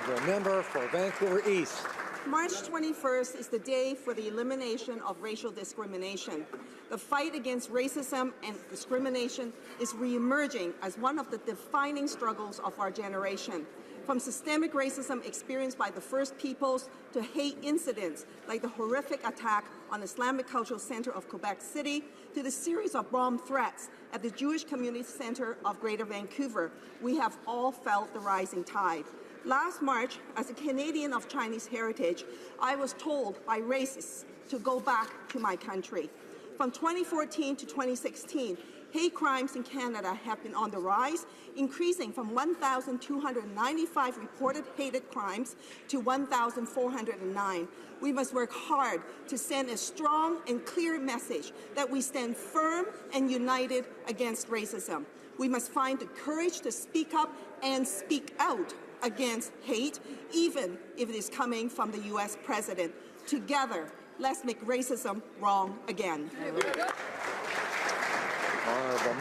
The member for Vancouver East. March 21st is the day for the elimination of racial discrimination. The fight against racism and discrimination is re-emerging as one of the defining struggles of our generation. From systemic racism experienced by the First Peoples to hate incidents like the horrific attack on Islamic Cultural Center of Quebec City to the series of bomb threats at the Jewish Community Center of Greater Vancouver, we have all felt the rising tide. Last March, as a Canadian of Chinese heritage, I was told by racists to go back to my country. From 2014 to 2016, hate crimes in Canada have been on the rise, increasing from 1,295 reported hated crimes to 1,409. We must work hard to send a strong and clear message that we stand firm and united against racism. We must find the courage to speak up and speak out against hate, even if it is coming from the U.S. president. Together, let's make racism wrong again. Honorable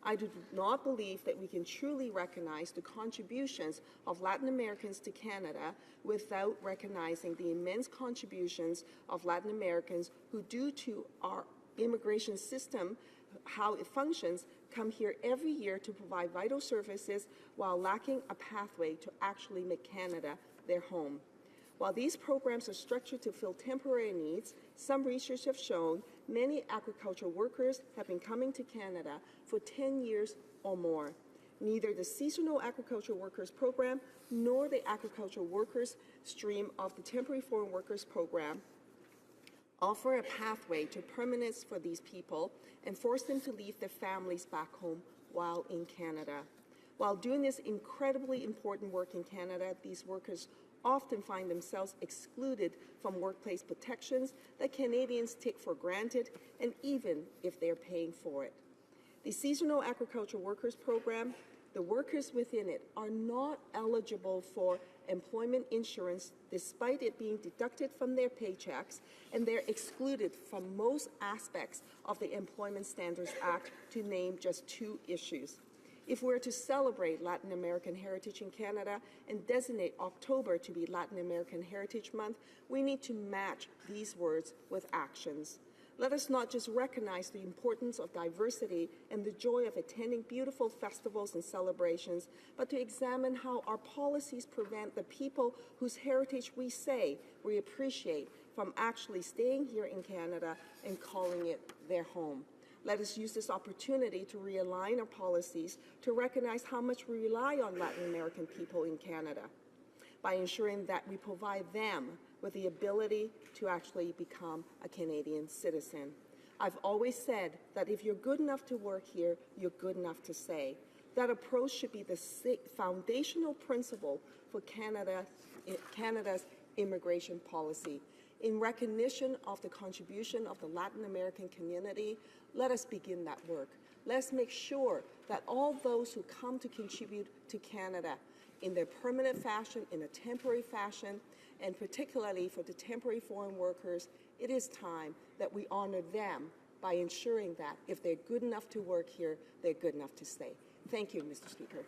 I do not believe that we can truly recognize the contributions of Latin Americans to Canada without recognizing the immense contributions of Latin Americans who, due to our immigration system, how it functions, come here every year to provide vital services while lacking a pathway to actually make Canada their home. While these programs are structured to fill temporary needs, some research have shown many agricultural workers have been coming to Canada for 10 years or more. Neither the Seasonal Agricultural Workers Program nor the Agricultural Workers stream of the Temporary Foreign Workers Program offer a pathway to permanence for these people and force them to leave their families back home while in Canada. While doing this incredibly important work in Canada, these workers often find themselves excluded from workplace protections that Canadians take for granted, and even if they're paying for it. The Seasonal Agricultural Workers Program, the workers within it are not eligible for employment insurance despite it being deducted from their paychecks, and they're excluded from most aspects of the Employment Standards Act, to name just two issues. If we're to celebrate Latin American heritage in Canada and designate October to be Latin American Heritage Month, we need to match these words with actions. Let us not just recognize the importance of diversity and the joy of attending beautiful festivals and celebrations, but to examine how our policies prevent the people whose heritage we say we appreciate from actually staying here in Canada and calling it their home. Let us use this opportunity to realign our policies to recognize how much we rely on Latin American people in Canada by ensuring that we provide them with the ability to actually become a Canadian citizen. I've always said that if you're good enough to work here, you're good enough to stay. That approach should be the foundational principle for Canada's immigration policy. In recognition of the contribution of the Latin American community, let us begin that work. Let's make sure that all those who come to contribute to Canada in their permanent fashion, in a temporary fashion, and particularly for the temporary foreign workers, it is time that we honor them by ensuring that if they're good enough to work here, they're good enough to stay. Thank you, Mr. Speaker.